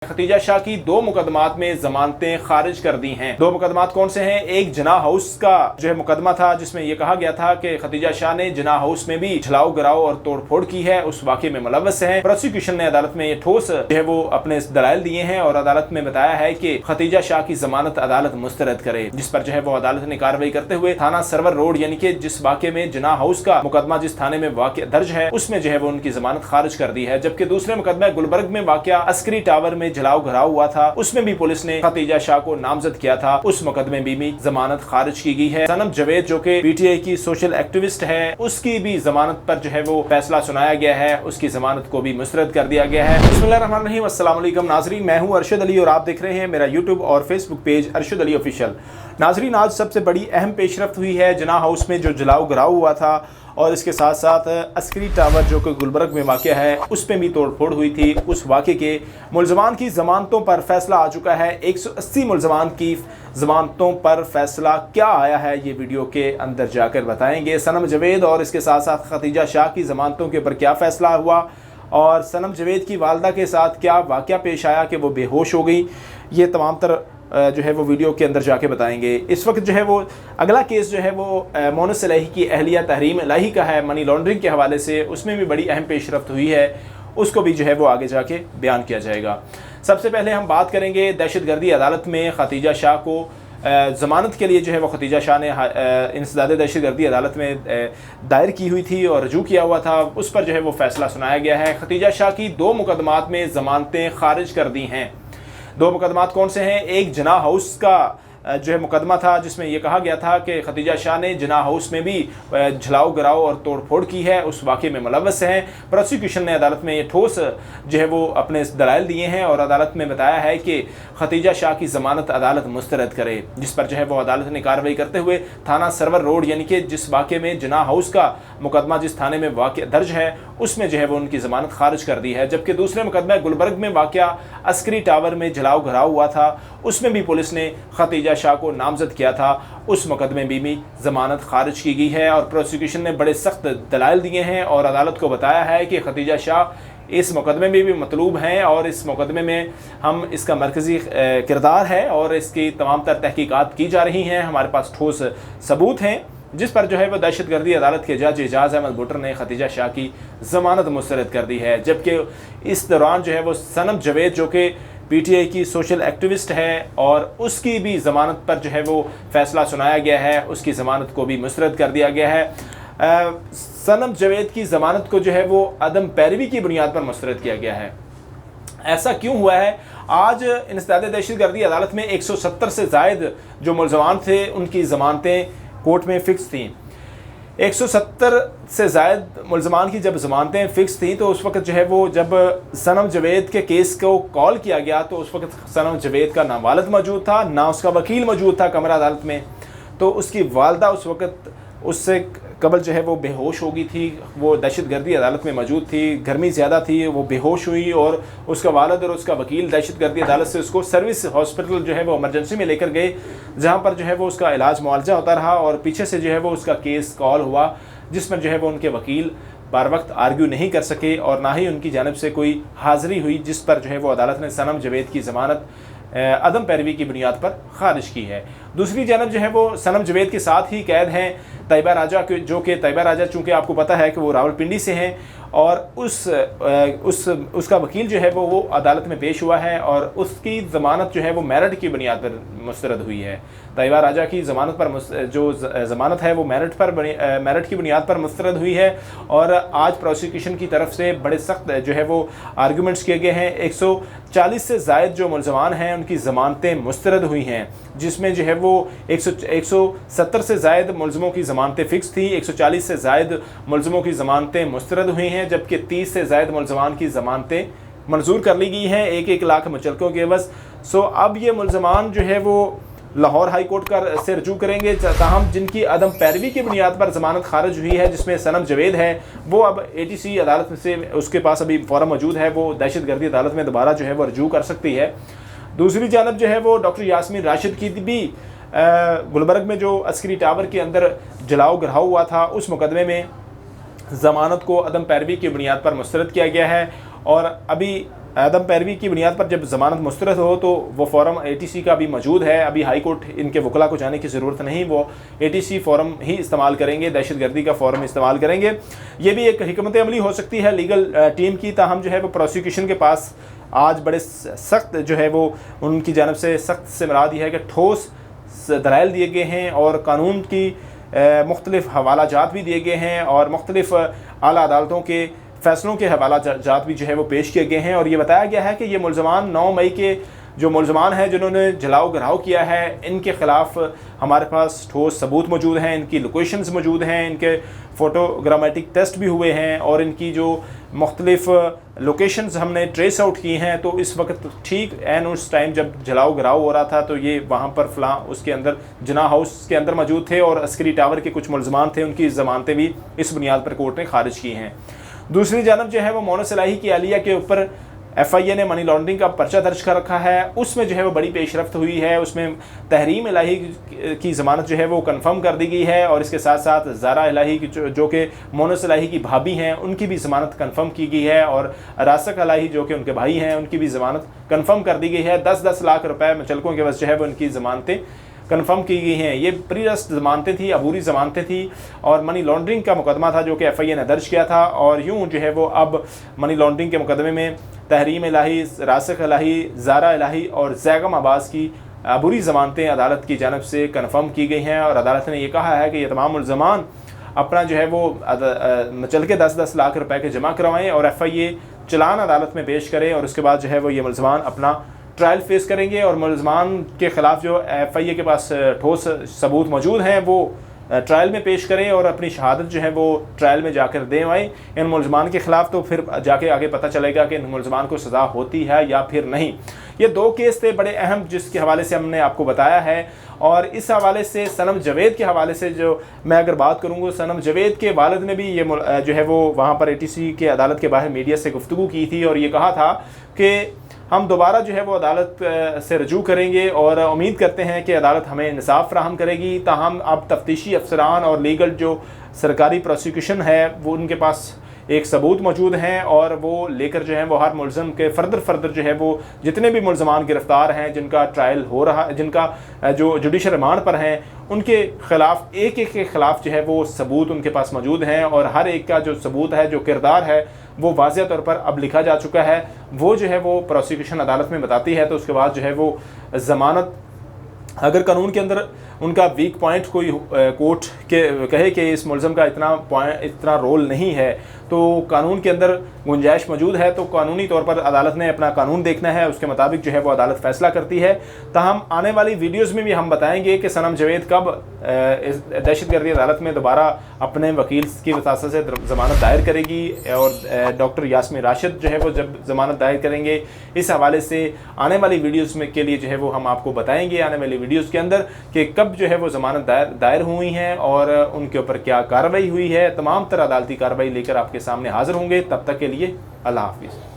Khadija Shah की 2 मुकदमात में जमानतें खारिज कर दी हैं। 2 मुकदमात कौन से हैं? एक जिना हाउस का जो है मुकदमा था, जिसमें यह कहा गया था कि खतीजा शाह ने जिना हाउस में भी झलाओ गिराओ और तोड़फोड़ की है, उस वाक़े में मुलव्वस है। प्रोसिक्यूशन ने अदालत में ये ठोस जो है वो अपने दलाइल दिए हैं और अदालत में बताया है कि खतीजा शाह की जमानत अदालत मुस्तरद करे, जिस पर जो है वो अदालत ने कार्रवाई करते हुए थाना सरवर रोड यानी कि जिस वाक़े में जिना हाउस का मुकदमा जिस थाने में वाक़या दर्ज है उसमें जो है वो उनकी जमानत खारिज कर दी है। जबकि दूसरे मुकदमे गुलबर्ग में वाक़या अस्करी टावर में जलाओ घराव हुआ था, उसमें भी पुलिस ने खतीजा शाह को नामजद किया था, उस मुकदमे में भी जमानत खारिज की गई है। सनम जवेद जो कि पीटीआई की सोशल एक्टिविस्ट है, उसकी भी जमानत पर जो है वो फैसला सुनाया गया है, उसकी जमानत को भी मुस्तरद कर दिया गया है। बिस्मिल्लाहिर्रहमानिर्रहीम, अस्सलाम वालेकुम नाज़रीन, मैं हूं अरशद अली और आप देख रहे हैं मेरा यूट्यूब और Facebook page Arshad Ali official. नाज़रीन, आज सबसे बड़ी अहम पेशरफ्त हुई है जिना हाउस में जो जलाओ घराव हुआ था और इसके साथ साथ अस्करी टावर जो कि गुलबर्ग में वाक़या है उस पर भी तोड़फोड़ हुई थी। उस वाक़े के मुलज़मान की ज़मानतों पर फैसला आ चुका है। 180 मुलज़मान की ज़मानतों पर फैसला क्या आया है ये वीडियो के अंदर जाकर बताएंगे। सनम जवेद और इसके साथ साथ खतीजा शाह की ज़मानतों के ऊपर क्या फ़ैसला हुआ और सनम जवेद की वालदा के साथ क्या वाक़या पेश आया कि वो बेहोश हो गई, ये तमाम तर जो है वो वीडियो के अंदर जाके बताएंगे। इस वक्त जो है वो अगला केस जो है वो मोनस इलाही की अहलिया तहरीम इलाही का है, मनी लॉन्ड्रिंग के हवाले से, उसमें भी बड़ी अहम पेशरफ्त हुई है, उसको भी जो है वो आगे जाके बयान किया जाएगा। सबसे पहले हम बात करेंगे दहशतगर्दी अदालत में खतीजा शाह को ज़मानत के लिए जो है वो खतीजा शाह ने इंसदाद दहशतगर्दी अदालत में दायर की हुई थी और रजू किया हुआ था, उस पर जो है वो फैसला सुनाया गया है। खतीजा शाह की 2 मुकदमात में ज़मानतें खारिज कर दी हैं। 2 मुकदमात कौन से हैं? एक जिना हाउस का जो है मुकदमा था, जिसमें यह कहा गया था कि खतीजा शाह ने जिना हाउस में भी झलाओ गिराओ और तोड़फोड़ की है, उस वाक़े में मुलव्वस है। प्रोसिक्यूशन ने अदालत में ये ठोस जो है वो अपने दलाइल दिए हैं और अदालत में बताया है कि खतीजा शाह की ज़मानत अदालत मुस्तरद करे, जिस पर जो है वो अदालत ने कार्रवाई करते हुए थाना सरवर रोड यानी कि जिस वाक़े में जिना हाउस का मुकदमा जिस थाने में वाक़या दर्ज है उसमें जो है वो उनकी ज़मानत खारिज कर दी है। जबकि दूसरे मुकदमे गुलबर्ग में वाक़या अस्करी टावर में जलाओ घराव हुआ था, उसमें भी पुलिस ने खतीजा शाह को नामजद किया था, उस मुकदमे में भी ज़मानत खारिज की गई है और प्रोसिक्यूशन ने बड़े सख्त दलाइल दिए हैं और अदालत को बताया है कि खतीजा शाह इस मुकदमे में भी मतलूब हैं और इस मुकदमे में हम इसका मरकज़ी किरदार है और इसकी तमाम तर तहकीकात की जा रही हैं, हमारे पास ठोस सबूत हैं, जिस पर जो है वह दहशतगर्दी अदालत के जज एजाज़ अहमद भुट्टर ने खतीजा शाह की ज़मानत मुस्तरद कर दी है। जबकि इस दौरान जो है वो सनम जवेद जो कि पीटीआई की सोशल एक्टिविस्ट है और उसकी भी ज़मानत पर जो है वो फैसला सुनाया गया है, उसकी ज़मानत को भी मुस्तरद कर दिया गया है। सनम जवेद की ज़मानत को जो है वो अदम पैरवी की बुनियाद पर मुस्तरद किया गया है। ऐसा क्यों हुआ है? आज इंसदाद दहशतगर्दी अदालत में 170 से ज़ायद जो मुलज़मान थे उनकी ज़मानतें कोर्ट में फ़िक्स थी। 170 से ज़ायद मुलज़मान की जब ज़मानतें फ़िक्स थी तो उस वक्त जो है वो जब सनम जवेद के केस को कॉल किया गया तो उस वक्त सनम जवेद का ना वालिद मौजूद था ना उसका वकील मौजूद था कमरा अदालत में, तो उसकी वालदा उस वक्त उससे कबल जो है वो बेहोश हो गई थी। वो दहशतगर्दी अदालत में मौजूद थी, गर्मी ज़्यादा थी, वो बेहोश हुई और उसका वालिद और उसका वकील दहशतगर्दी अदालत से उसको सर्विस हॉस्पिटल जो है वो इमरजेंसी में लेकर गए, जहाँ पर जो है वो उसका इलाज मुआवजा होता रहा और पीछे से जो है वो उसका केस कॉल हुआ, जिसमें जो है वो उनके वकील बार वक्त आर्ग्यू नहीं कर सके और ना ही उनकी जानिब से कोई हाज़िरी हुई, जिस पर जो है वो अदालत ने सनम जवेद की ज़मानत अदम पैरवी की बुनियाद पर खारिज की है। दूसरी जानब जो है वो सनम जवेद के साथ ही कैद हैं तैयबा राजा, जो कि तैयबा राजा चूँकि आपको पता है कि वो रावलपिंडी से हैं और उसका वकील जो है वो अदालत में पेश हुआ है और उसकी ज़मानत जो है वो मेरिट की बुनियाद पर मुस्तरद हुई है। तैयबा राजा की ज़मानत पर जो ज़मानत है वो मेरिट की बुनियाद पर मुस्तरद हुई है और आज प्रोसिक्यूशन की तरफ से बड़े सख्त जो है वो आर्गूमेंट्स किए गए हैं। 140 से ज़ायद जो मुलज़मान हैं उनकी ज़मानतें मुस्तरद हुई हैं, जिसमें जो है वो 170 से ज़ायद मुलज़मों की ज़मानतें फ़िक्स थी, 140 से ज़ायद मुलज़मों की ज़मानतें मुस्तरद हुई हैं, जबकि 30 से ज़ायद मुलज़मान की ज़मानतें मंजूर कर ली गई हैं 1-1 लाख मुचलकों के एवज़। सो अब ये मुलज़मान जो है वो लाहौर हाई कोर्ट का से रजू करेंगे, ताहम जिनकी अदम पैरवी की बुनियाद पर ज़मानत खारिज हुई है, जिसमें सनम जवेद है, वो अब ATC अदालत से उसके पास अभी फ़ौरन मौजूद है, वो दहशतगर्दी अदालत में दोबारा जो है वो रजू कर सकती है। दूसरी जानब जो है वो डॉक्टर यास्मीन राशिद की भी गुलबर्ग में जो अस्करी टावर के अंदर जलाओ घराव हुआ था उस मुकदमे में ज़मानत को अदम पैरवी की बुनियाद पर मुस्तरद किया गया है और अभी अदम पैरवी की बुनियाद पर जब ज़मानत मुस्तरद हो तो वो फ़ॉरम ATC का भी मौजूद है। अभी हाई कोर्ट इनके वकला को जाने की ज़रूरत नहीं, वो ATC फ़ॉरम ही इस्तेमाल करेंगे, दहशतगर्दी का फ़ॉरम इस्तेमाल करेंगे। ये भी एक हिकमत अमली हो सकती है लीगल टीम की। ताहम जो है वो प्रोसिक्यूशन के पास आज बड़े सख्त जो है वो उनकी जानब से सख्त से मुराद ये है कि ठोस दलाइल दिए गए हैं और कानून की मुख्तलिफ हवाला जात भी दिए गए हैं और मुख्तलिफ आला अदालतों के फ़ैसलों के हवाला जात भी जो है वो पेश किए गए हैं। और ये बताया गया है कि ये मुलज़मान 9 मई के जो मुलज़मान हैं जिन्होंने जलाओ घराव किया है, इनके ख़िलाफ़ हमारे पास ठोस सबूत मौजूद हैं, इनकी लोकेशंस मौजूद हैं, इनके फ़ोटोग्रामेटिक टेस्ट भी हुए हैं और इनकी जो मुख्तलिफ लोकेशंस हमने ट्रेस आउट की हैं। तो इस वक्त ठीक एन उस टाइम जब जलाओ घराव हो रहा था तो ये वहाँ पर फ़लाँ उसके अंदर जिना हाउस के अंदर मौजूद थे और अस्करी टावर के कुछ मुलज़मान थे, उनकी ज़मानतें भी इस बुनियाद पर कोर्ट ने खारिज की हैं। दूसरी जानब जो है वो मोना सलाही की आलिया के ऊपर FIA ने मनी लॉन्ड्रिंग का पर्चा दर्ज कर रखा है। उसमें जो है वो बड़ी पेशरफ्त हुई है, उसमें तहरीम इलाही की ज़मानत जो है वो कंफर्म कर दी गई है और इसके साथ साथ ज़ारा इलाही की जो कि मोना सलाही की भाभी हैं उनकी भी ज़मानत कंफर्म की गई है और रासक इलाही जो कि उनके भाई हैं उनकी भी ज़मानत कंफर्म कर दी गई है। 10-10 लाख रुपए मुचलकों के बस जो है वो उनकी ज़मानतें कंफर्म की गई हैं। ये प्री रस्ट ज़मानतें थी, अबूरी ज़मानतें थी और मनी लॉन्ड्रिंग का मुकदमा था जो कि FIA ने दर्ज किया था। और यूँ जो है वो अब मनी लॉन्ड्रिंग के मुकदमे में तहरीम इलाही, रासिक इलाही, ज़ारा इलाही और जैगम अब्बास की अबूरी ज़मानतें अदालत की जानब से कन्फर्म की गई हैं और अदालत ने यह कहा है कि ये तमाम मुलज़मान अपना जो है वो चल के 10-10 लाख रुपए के जमा करवाएँ और FIA चलान अदालत में पेश करें और उसके बाद जो है वो ये मुलज़मान अपना ट्रायल फेस करेंगे और मुलज़मान के ख़िलाफ़ जो FIA के पास ठोस सबूत मौजूद हैं वो ट्रायल में पेश करें और अपनी शहादत जो है वो ट्रायल में जाकर दें आए इन मुलज़मान के ख़िलाफ़। तो फिर जाके आगे पता चलेगा कि इन मुलज़मान को सज़ा होती है या फिर नहीं। ये 2 केस थे बड़े अहम जिसके हवाले से हमने आपको बताया है। और इस हवाले से सनम जावेद के हवाले से जो मैं अगर बात करूँगा, सनम जावेद के वालिद ने भी ये जो है वो वहाँ पर ATC के अदालत के बाहर मीडिया से गुफ्तगू की थी और ये कहा था कि हम दोबारा जो है वो अदालत से रजू करेंगे और उम्मीद करते हैं कि अदालत हमें इंसाफ फराहम करेगी। ताहम अब तफ्तीशी अफसरान और लीगल जो सरकारी प्रोसिक्यूशन है वो उनके पास एक सबूत मौजूद हैं और वो लेकर जो है वो हर मुलज़म के फर्दर जो है वो जितने भी मुलज़मान गिरफ़्तार हैं जिनका ट्रायल हो रहा है, जिनका जो जुडिशल रिमांड पर हैं, उनके ख़िलाफ़ एक के ख़िलाफ़ जो है वो सबूत उनके पास मौजूद हैं और हर एक का जो सबूत है, जो किरदार है वो वाज़ेह तौर पर अब लिखा जा चुका है। वो जो है वो प्रोसिक्यूशन अदालत में बताती है। तो उसके बाद जो है वो ज़मानत अगर कानून के अंदर उनका वीक पॉइंट कोई कोर्ट के कहे कि इस मुलज़म का इतना रोल नहीं है तो कानून के अंदर गुंजाइश मौजूद है तो कानूनी तौर पर अदालत ने अपना कानून देखना है, उसके मुताबिक जो है वो अदालत फ़ैसला करती है। ताहम आने वाली वीडियोज़ में भी हम बताएंगे कि सनम जावेद कब दहशतगर्दी अदालत में दोबारा अपने वकील की वसासत से ज़मानत दायर करेगी और डॉक्टर यास्मीन राशिद जो है वो जब ज़मानत दायर करेंगे। इस हवाले से आने वाली वीडियोज़ में के लिए जो है वो हम आपको बताएंगे आने वाली वीडियोज़ के अंदर कि कब जो है वो ज़मानत दायर हुई हैं और उनके ऊपर क्या कार्रवाई हुई है। तमाम तरह अदालती कार्रवाई लेकर आपके सामने हाज़िर होंगे। तब तक के लिए अल्लाह हाफ़िज़।